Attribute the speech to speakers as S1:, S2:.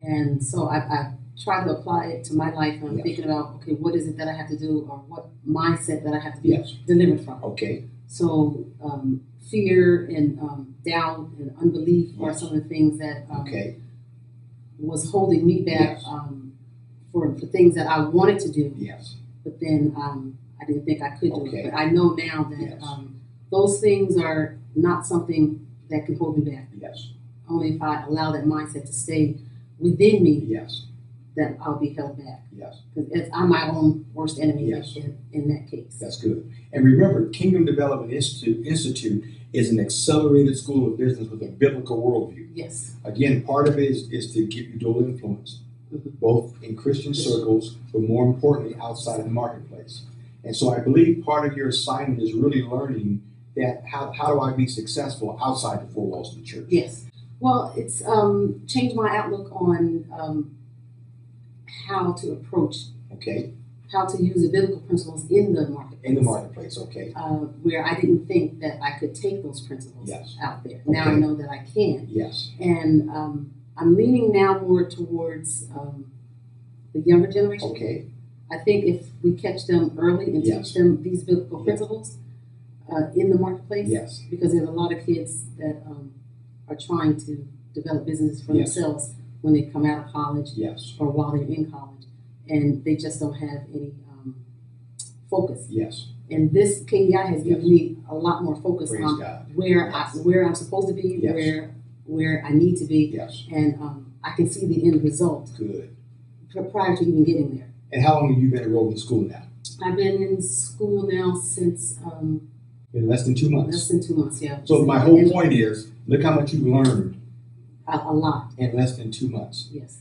S1: And so I try to apply it to my life, and I'm
S2: Yes.
S1: thinking about, okay, what is it that I have to do, or what mindset that I have to be
S2: Yes.
S1: delivered from.
S2: Okay.
S1: So fear and doubt and unbelief are
S2: Yes.
S1: some of the things that
S2: Okay.
S1: was holding me back
S2: Yes.
S1: for things that I wanted to do,
S2: Yes.
S1: but then I didn't think I could do
S2: Okay.
S1: it. But I know now that
S2: Yes.
S1: those things are not something that can hold me back.
S2: Yes.
S1: Only if I allow that mindset to stay within me,
S2: Yes.
S1: that I'll be held back.
S2: Yes.
S1: Because I'm my own worst enemy
S2: Yes.
S1: in that case.
S2: That's good. And remember, Kingdom Development Institute is an accelerated school of business with a biblical worldview.
S1: Yes.
S2: Again, part of it is to give you dual influence, both in Christian circles, but more importantly, outside of the marketplace. And so I believe part of your assignment is really learning that how do I be successful outside the four walls of the church?
S1: Yes. Well, it's changed my outlook on how to approach,
S2: Okay.
S1: how to use the biblical principles in the marketplace.
S2: In the marketplace, okay.
S1: Where I didn't think that I could take those principles
S2: Yes.
S1: out there. Now I
S2: Okay.
S1: know that I can.
S2: Yes.
S1: And I'm leaning now more towards the younger generation.
S2: Okay.
S1: I think if we catch them early and
S2: Yes.
S1: teach them these biblical
S2: Yes.
S1: principles in the marketplace,
S2: Yes.
S1: because there's a lot of kids that are trying to develop businesses for
S2: Yes.
S1: themselves when they come out of college
S2: Yes.
S1: or while they're in college, and they just don't have any focus.
S2: Yes.
S1: And this KDI has given
S2: Yes.
S1: me a lot more focus
S2: Praise
S1: on
S2: God.
S1: where
S2: Yes.
S1: where I'm supposed to be,
S2: Yes.
S1: where I need to be,
S2: Yes.
S1: and I can see the end result
S2: Good.
S1: prior to even getting there.
S2: And how long have you been enrolled in school now?
S1: I've been in school now since
S2: In less than 2 months.
S1: less than 2 months. Yeah.
S2: So my whole point is, look how much you've learned
S1: A lot.
S2: in less than 2 months.
S1: Yes.